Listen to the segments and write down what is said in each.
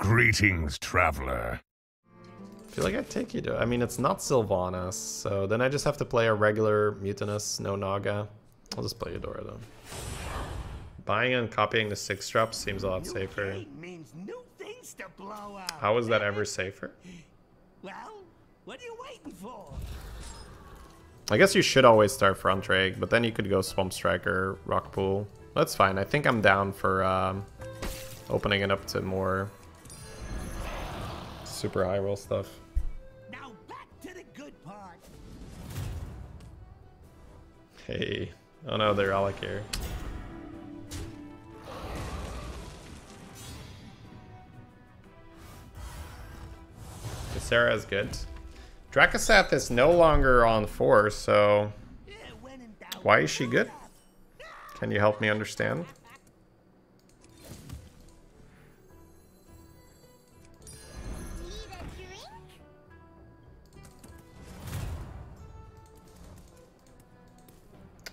Greetings, traveler. I feel like I take you to... I mean, it's not Sylvanas, so then I just have to play a regular Mutinous, no Naga. I'll just play Eudora, though. Buying and copying the 6-drop seems a lot safer. How is that ever safer? Well, what are you waiting for? I guess you should always start front rake, but then you could go Swamp Striker, Rock Pool. That's fine. I think I'm down for opening it up to more super high roll stuff. Now back to the good part. Hey. Oh no, they're Alec here. HysteriA is good. Drakaseth is no longer on 4, so why is she good? Can you help me understand?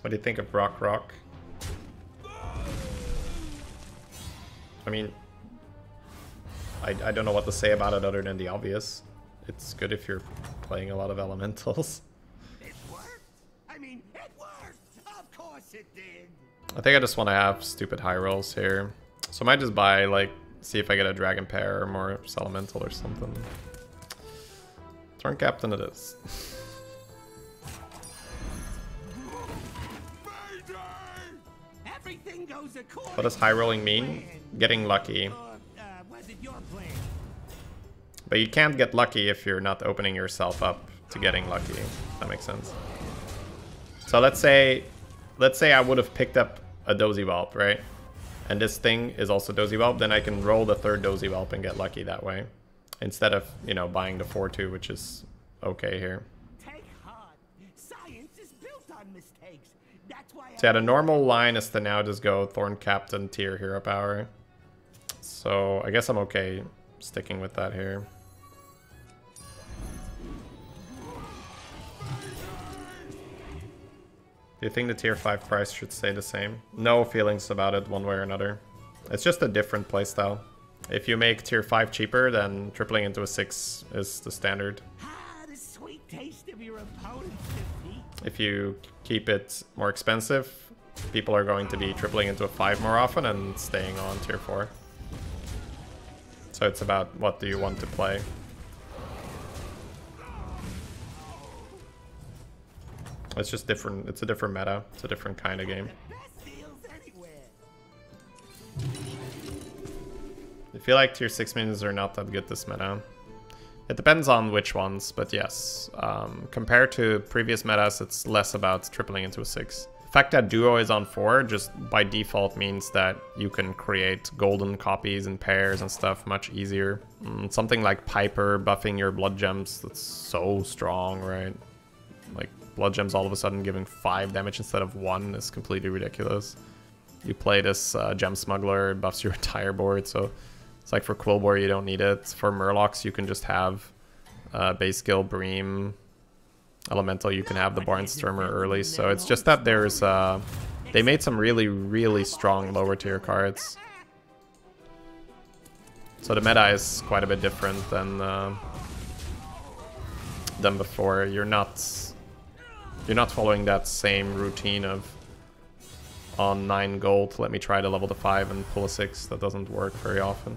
What do you think of Rock? I mean, I don't know what to say about it other than the obvious. It's good if you're playing a lot of elementals. It worked. I mean, it worked. Of course it did. I think I just want to have stupid high rolls here. So I might just buy, like, see if I get a Dragon Pair or more Elemental or something. Turn Captain it is. What does high rolling mean? Getting lucky. But you can't get lucky if you're not opening yourself up to getting lucky. That makes sense. So let's say I would have picked up a Dozy Whelp, right? And this thing is also Dozy Whelp, then I can roll the third Dozy Whelp and get lucky that way. Instead of, you know, buying the 4-2, which is okay here. Take heart. Science is built on mistakes. That's why So yeah, the normal line is to now just go Thorn Captain tier hero power. So I guess I'm okay sticking with that here. Do you think the tier 5 price should stay the same? No feelings about it one way or another. It's just a different playstyle. If you make tier 5 cheaper, then tripling into a 6 is the standard. the sweet taste of your opponent's defeat. If you keep it more expensive, people are going to be tripling into a 5 more often and staying on tier 4. So it's about what do you want to play. It's just different. It's a different meta. It's a different kind of game. I feel like tier 6 minions are not that good this meta. It depends on which ones, but yes. Compared to previous metas, it's less about tripling into a 6. The fact that Duo is on 4 just by default means that you can create golden copies and pairs and stuff much easier. Something like Piper buffing your blood gems, that's so strong, right? Like, blood gems all of a sudden giving 5 damage instead of 1 is completely ridiculous. You play this gem smuggler, it buffs your entire board, so it's like for Quilboar you don't need it. For Murlocs you can just have base skill, Bream, Elemental, you can have the Barnstormer early, so it's just that there's they made some really strong lower tier cards. So the meta is quite a bit different than before. You're not following that same routine of on 9 gold, let me try to level to 5 and pull a 6. That doesn't work very often.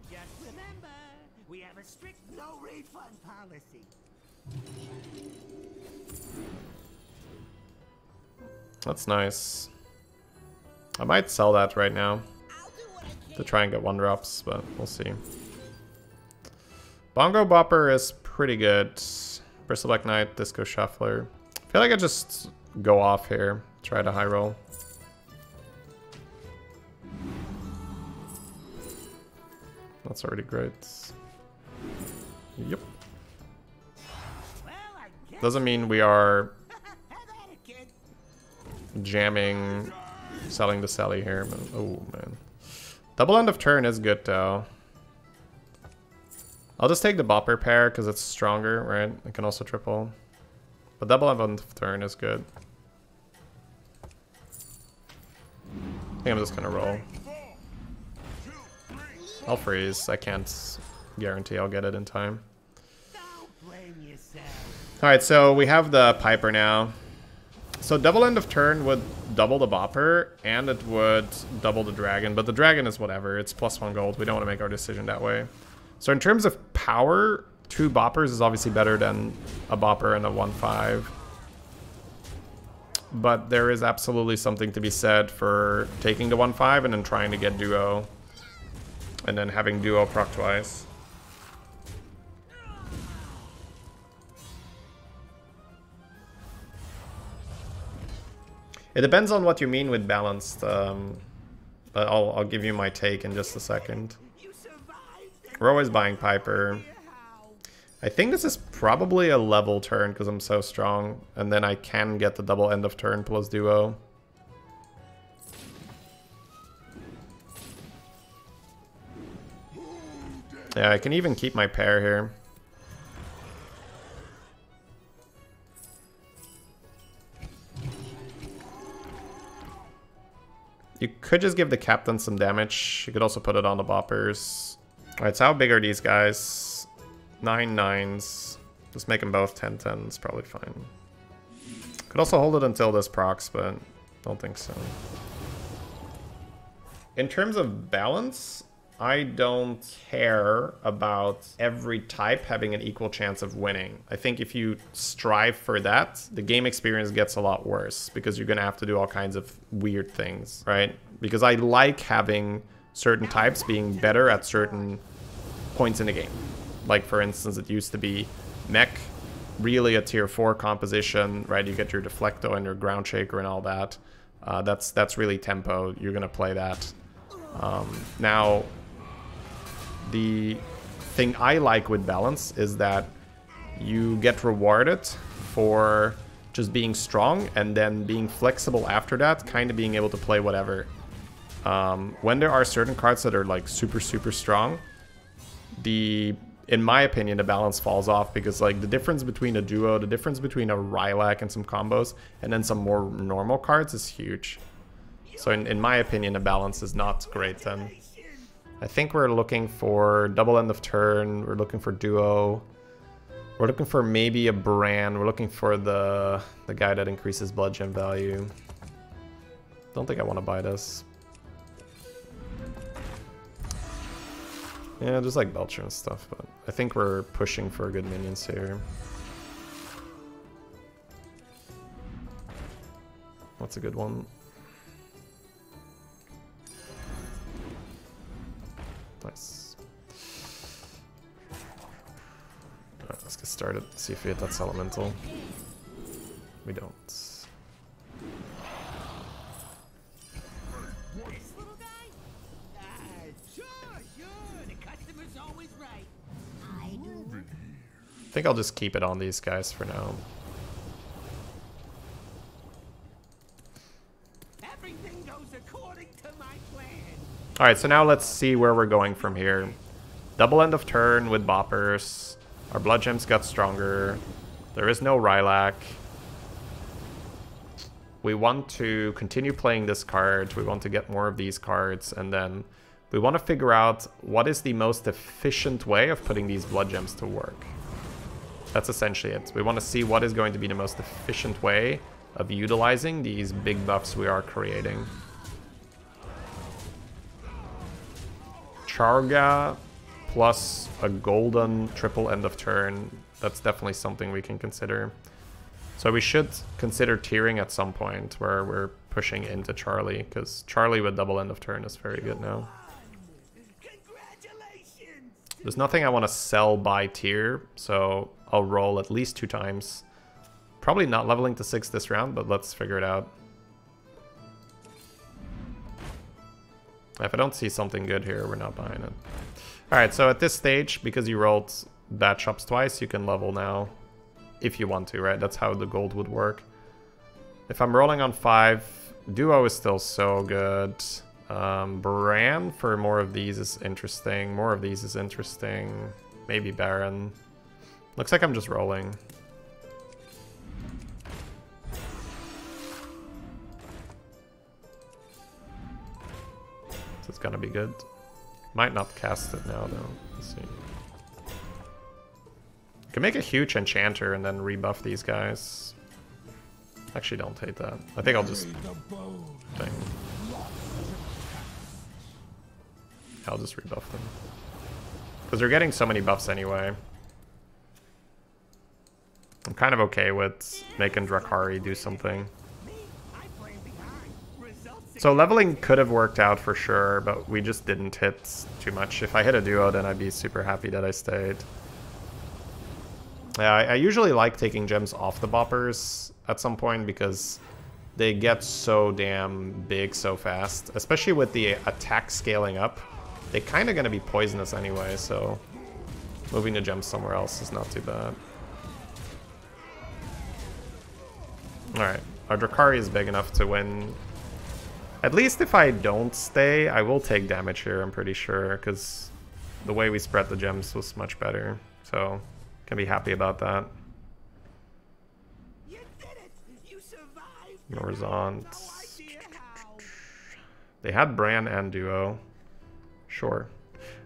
Just remember, we have a strict no refund policy. That's nice. I might sell that right now to try and get 1-drops, but we'll see. Bongo Bopper is pretty good. Bristleback Knight, Disco Shuffler. I feel like I just go off here. Try to high roll. That's already great. Yep. Doesn't mean we are jamming, selling the Sally here, but oh man. Double end of turn is good though. I'll just take the Bopper pair because it's stronger, right? It can also triple. But double end of turn is good. think I'm just gonna roll. I'll freeze. I can't guarantee I'll get it in time. Alright, so we have the Piper now. So double end of turn would double the Bopper, and it would double the Dragon. But the Dragon is whatever. It's +1 gold. We don't want to make our decision that way. So in terms of power, 2 Boppers is obviously better than a Bopper and a 1/5. But there is absolutely something to be said for taking the 1/5 and then trying to get Duo. And then having Duo proc twice. It depends on what you mean with balanced. But I'll give you my take in just a second. We're always buying Piper. I think this is probably a level turn because I'm so strong. And then I can get the double end of turn plus Duo. Yeah, I can even keep my pair here. You could just give the captain some damage. You could also put it on the Boppers. Alright, so how big are these guys? 9 9s. Just make them both 10 10s, probably fine. Could also hold it until this procs, but don't think so. In terms of balance, I don't care about every type having an equal chance of winning. I think if you strive for that, the game experience gets a lot worse because you're going to have to do all kinds of weird things, right? Because I like having certain types being better at certain points in the game. Like, for instance, it used to be mech, really a tier 4 composition, right? You get your Deflecto and your Ground Shaker and all that. That's really tempo. You're going to play that. Now, the thing I like with balance is that you get rewarded for just being strong and then being flexible after that, kind of being able to play whatever. When there are certain cards that are like super strong, in my opinion, the balance falls off because like the difference between a Duo, the difference between a Rylak and some combos, and then some more normal cards is huge. So in my opinion, the balance is not great then. I think we're looking for double end of turn. We're looking for Duo. We're looking for maybe a Bran. We're looking for the guy that increases blood gem value. Don't think I want to buy this. Yeah, just like Belcher and stuff, but I think we're pushing for good minions here. What's a good one? Nice. Alright, let's get started. See if we hit that elemental. We don't. I think I'll just keep it on these guys for now. Everything goes according to my plan. Alright, so now let's see where we're going from here. Double end of turn with Boppers. Our blood gems got stronger. There is no Rylak. We want to continue playing this card. We want to get more of these cards. And then we want to figure out what is the most efficient way of putting these blood gems to work. That's essentially it. We want to see what is going to be the most efficient way of utilizing these big buffs we are creating. Charga plus a golden triple end of turn. That's definitely something we can consider. So we should consider tiering at some point where we're pushing into Charlie, because Charlie with double end of turn is very good now. There's nothing I want to sell by tier, so I'll roll at least 2 times. Probably not leveling to 6 this round, but let's figure it out. If I don't see something good here, we're not buying it. Alright, so at this stage, because you rolled bad chops twice, you can level now. If you want to, right? That's how the gold would work. If I'm rolling on 5, Duo is still so good. Bran for more of these is interesting. More of these is interesting. Maybe Baron. Looks like I'm just rolling. So it's gonna be good. Might not cast it now though. Let's see. Can make a huge Enchanter and then rebuff these guys. Actually, don't hate that. I think I'll just... Dang. I'll just rebuff them. Because they're getting so many buffs anyway. I'm kind of okay with making Drakkari do something. So leveling could have worked out for sure, but we just didn't hit too much. If I hit a duo, then I'd be super happy that I stayed. Yeah, I usually like taking gems off the boppers at some point because they get so damn big so fast. Especially with the attack scaling up. They're kind of going to be poisonous anyway, so moving the gems somewhere else is not too bad. Alright, our Drakkari is big enough to win. At least if I don't stay, I will take damage here, I'm pretty sure, because the way we spread the gems was much better. So, can be happy about that. You did it. You survived. Norzant. No idea how. They had Bran and Duo. Sure.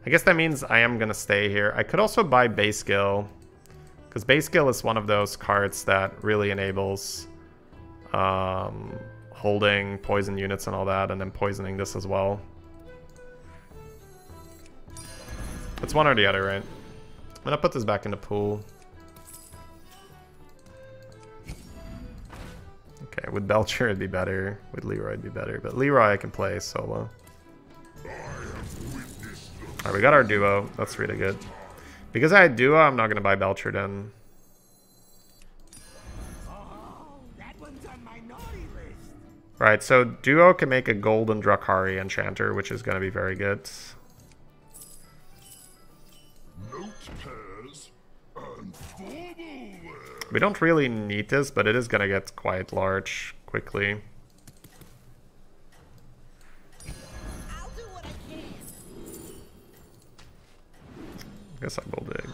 I guess that means I am going to stay here. I could also buy Base Skill, because Base Skill is one of those cards that really enables holding poison units and all that, and then poisoning this as well. It's one or the other, right? I'm gonna put this back in the pool. Okay, with Belcher it'd be better. With Leroy it'd be better. But Leroy I can play solo. Alright, we got our duo. That's really good. Because I had duo, I'm not gonna buy Belcher then. Right, so duo can make a golden Drakkari Enchanter, which is going to be very good. We don't really need this, but it is going to get quite large quickly. I'll do what I can. I guess I will dig.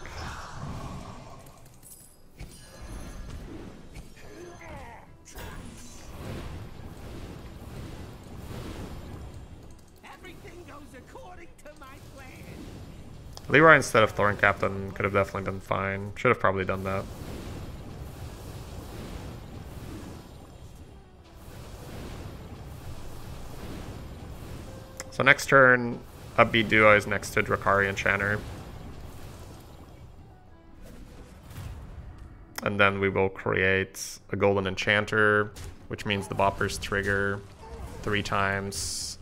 Leroy instead of Thorn Captain could have definitely been fine. Should have probably done that. So next turn, upbeat duo is next to Drakkari Enchanter. And then we will create a golden Enchanter, which means the boppers trigger 3 times.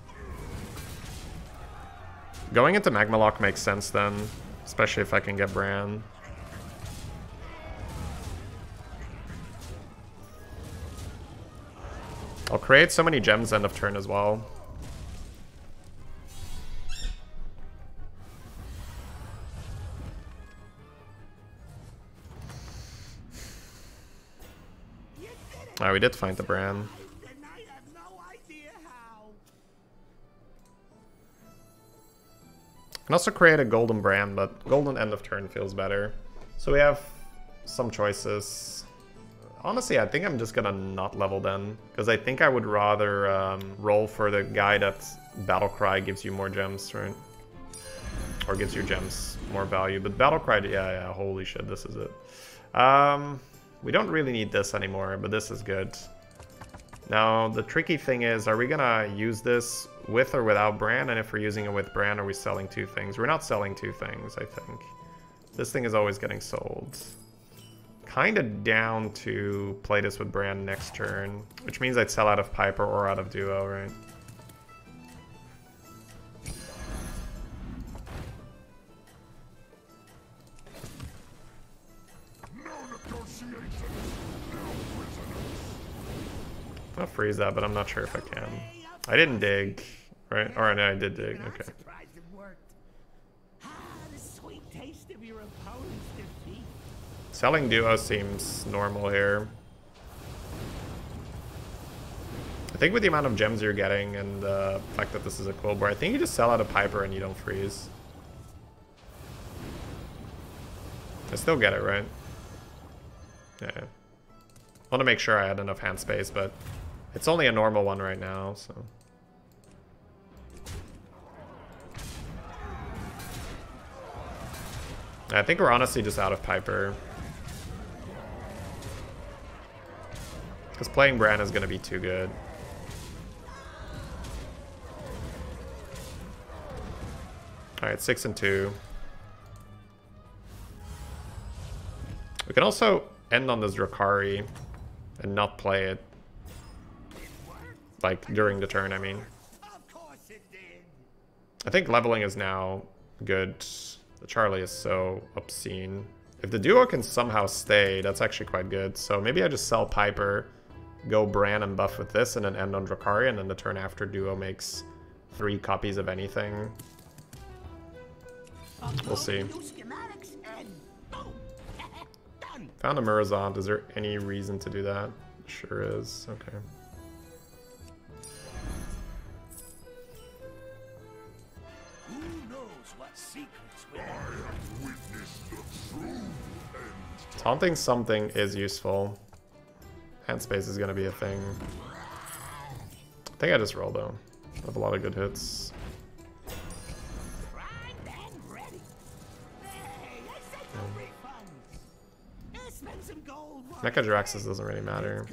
Going into Magma Lock makes sense then, especially if I can get Bran. I'll create so many gems end of turn as well. Alright, we did find the Bran. Can also create a golden Bran, but golden end of turn feels better. So we have some choices. Honestly, I think I'm just gonna not level then, because I think I would rather roll for the guy that Battlecry gives you more gems, right? Or gives your gems more value. But Battlecry, yeah, holy shit, this is it. We don't really need this anymore, but this is good. Now, the tricky thing is, are we gonna use this with or without Bran? And if we're using it with Bran, are we selling 2 things? We're not selling 2 things, I think. This thing is always getting sold. Kinda down to play this with Bran next turn, which means I'd sell out of Piper or out of Duo, right? I'll freeze that, but I'm not sure if I can. I didn't dig, right? Or no, I did dig, okay. Selling Duo seems normal here. I think with the amount of gems you're getting and the fact that this is a Quilboar, I think you just sell out a Piper and you don't freeze. I still get it, right? Yeah. I want to make sure I had enough hand space, but it's only a normal one right now, so. I think we're honestly just out of Piper. Because playing Bran is going to be too good. Alright, 6 and 2. We can also end on this Drakkari and not play it. Like, during the turn, I mean. I think leveling is now good. The Charlie is so obscene. If the duo can somehow stay, that's actually quite good. So maybe I just sell Piper, go Bran and buff with this, and then end on Drakkari, and then the turn after duo makes 3 copies of anything. We'll see. Found a Murazont. Is there any reason to do that? Sure is. Okay. Who knows what secrets we have? Taunting something is useful. Hand space is going to be a thing. I think I just roll though. I have a lot of good hits. Mecha Draxus doesn't really matter.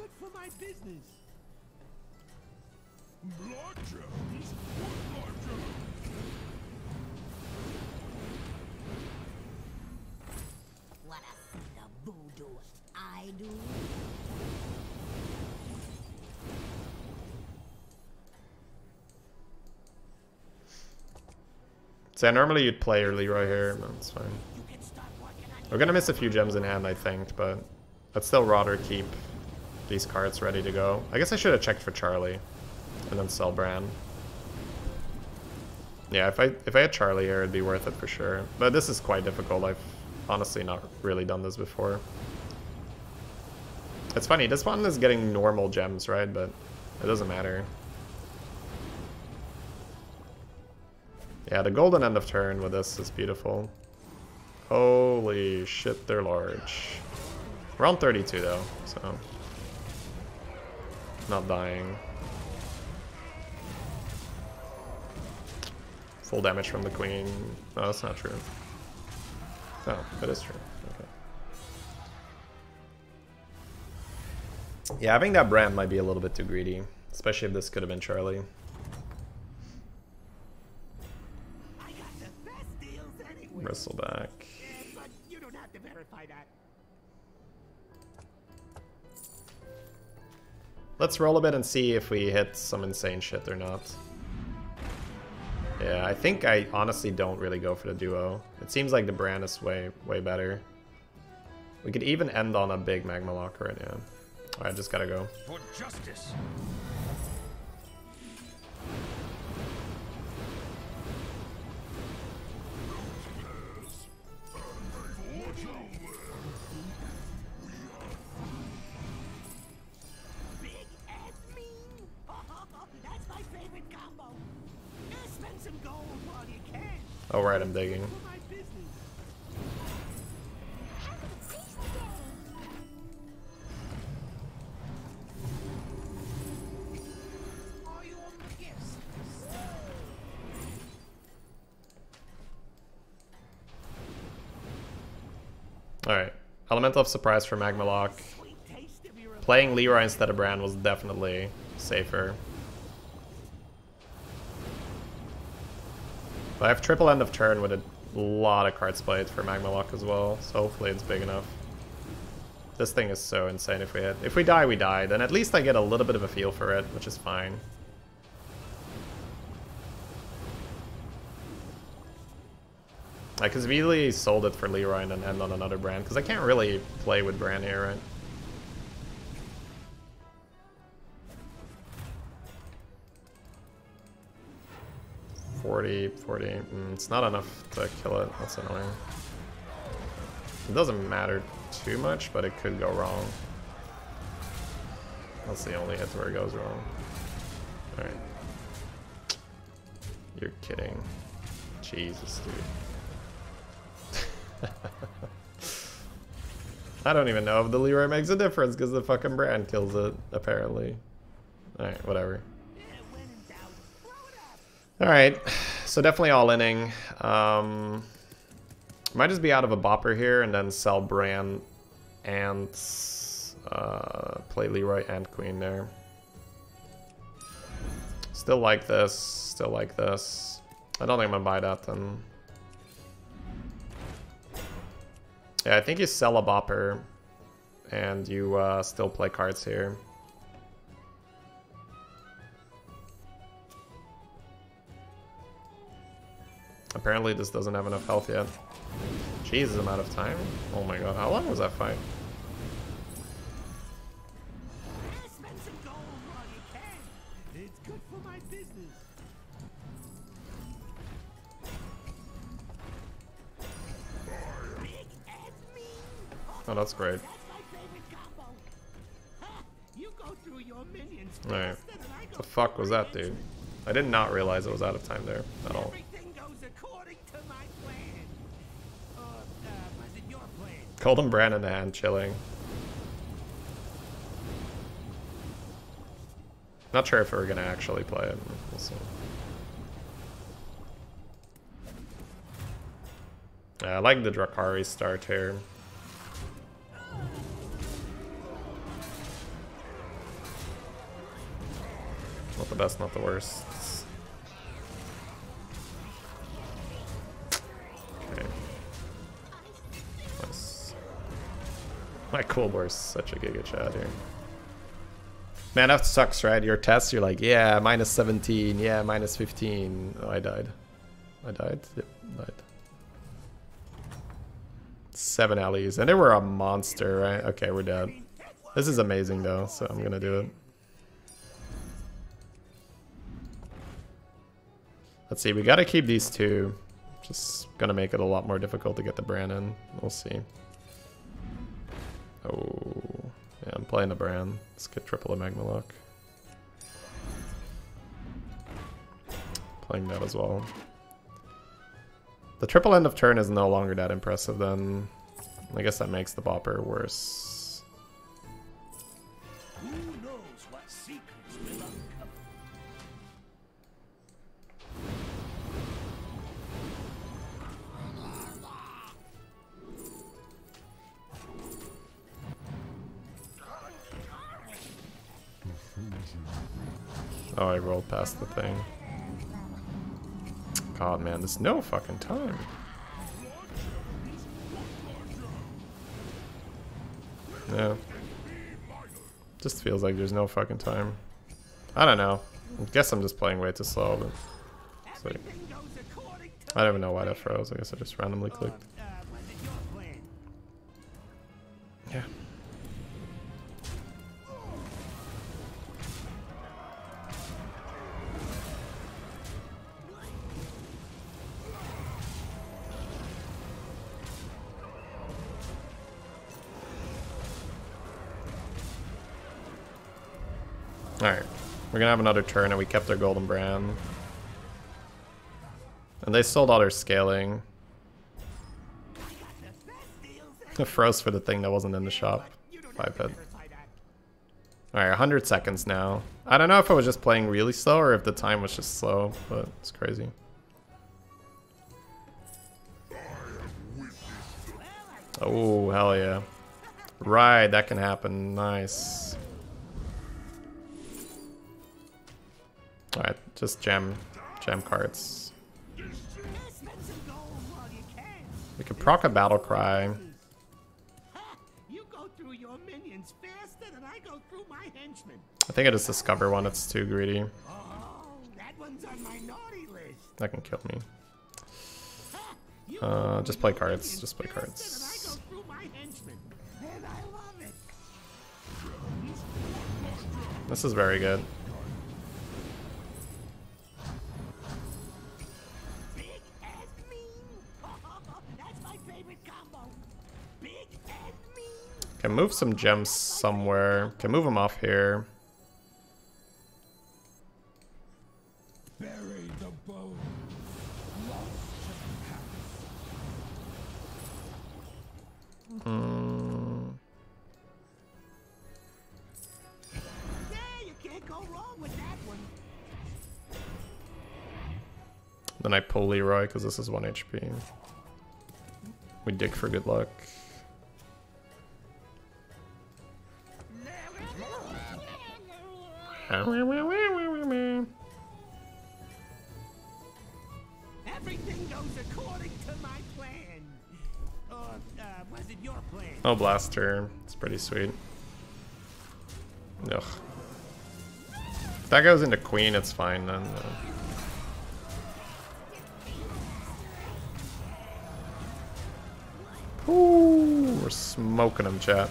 So yeah, normally you'd play your Leroy here, but it's fine. We're gonna miss a few gems in hand, I think, but I'd still rather keep these cards ready to go. I guess I should have checked for Charlie and then sell Bran. Yeah, if I had Charlie here, it'd be worth it for sure. But this is quite difficult. I've honestly not really done this before. It's funny, this one is getting normal gems, right? But it doesn't matter. Yeah, the golden end of turn with this is beautiful. Holy shit, they're large. We're on 32 though, so not dying. Full damage from the queen. No, that's not true. Oh, that is true. Okay. Yeah, having that Bran might be a little bit too greedy, especially if this could have been Charlie. Bristleback. But you don't have to verify that. Let's roll a bit and see if we hit some insane shit or not. Yeah, I think I honestly don't really go for the duo. It seems like the Bran is way better. We could even end on a big Magma Lock right now. Alright, just gotta go. For justice. Oh right, I'm digging. Alright, Elemental of Surprise for Magma Lock. Playing Leroy instead of Bran was definitely safer. But I have triple end of turn with a lot of cards played for Magma Lock as well, so hopefully it's big enough. This thing is so insane if we hit. If we die, we die. Then at least I get a little bit of a feel for it, which is fine. I could have easily sold it for Leroy and then end on another Bran, because I can't really play with Bran here, right? It's not enough to kill it. That's annoying. It doesn't matter too much, but it could go wrong. That's the only hit where it goes wrong. Alright. You're kidding. Jesus, dude. I don't even know if the Leroy makes a difference because the fucking Bran kills it, apparently. Alright, whatever. Alright, so definitely all-inning. Might just be out of a Bopper here and then sell Bran and play Leroy and Queen there. Still like this, still like this. I don't think I'm gonna buy that then. Yeah, I think you sell a Bopper and you still play cards here. Apparently this doesn't have enough health yet. Jesus, I'm out of time. Oh my god, how long was that fight? Oh, that's great. Alright. What the fuck was that, dude? I did not realize it was out of time there at all. Golden Bran in the hand, chilling. Not sure if we're gonna actually play it. We'll see. Yeah, I like the Drakkari start here. Not the best, not the worst. Okay. Nice. My Quilboar is such a giga chat here. Man, that sucks, right? Your test, you're like, yeah, minus 17, yeah, minus 15. Oh, I died. I died? Yep, died. 7 alleys. And they were a monster, right? Okay, we're dead. This is amazing, though, so I'm gonna do it. Let's see, we gotta keep these two. Just gonna make it a lot more difficult to get the Bran in. We'll see. Oh, yeah, I'm playing the Bran. Let's get triple a Magma Lock. Playing that as well. The triple end of turn is no longer that impressive then. I guess that makes the Bopper worse. Who knows what secrets will uncover? Oh, I rolled past the thing. God, man, there's no fucking time. Yeah. Just feels like there's no fucking time. I don't know. I guess I'm just playing way too slow, but it's like, I don't even know why that froze. I guess I just randomly clicked. Yeah. Alright, we're gonna have another turn and we kept our Golden Bran. And they sold all their scaling. I froze for the thing that wasn't in the shop. 5-hit. Alright, 100 seconds now. I don't know if I was just playing really slow or if the time was just slow, but it's crazy. Oh, hell yeah. Right, that can happen. Nice. Alright, just jam cards. We could proc a Battle Cry. I think I just discover one that's too greedy. That can kill me. Just play cards. Just play cards. This is very good. Can move some gems somewhere. Can move them off here. Bury the bone. Yeah, you can't go wrong with that one. Then I pull Leroy because this is 1 HP. We dig for good luck. Everything goes according to my plan. Or was it your plan? Oh, Blaster. It's pretty sweet. Ugh. If that goes into Queen, it's fine then. Ooh, we're smoking him, chat.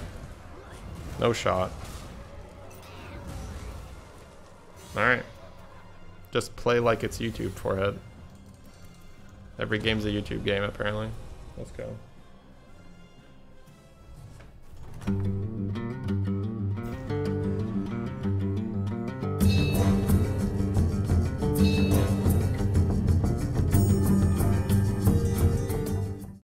No shot. Alright. Just play like it's YouTube, forehead. Every game's a YouTube game, apparently. Let's go.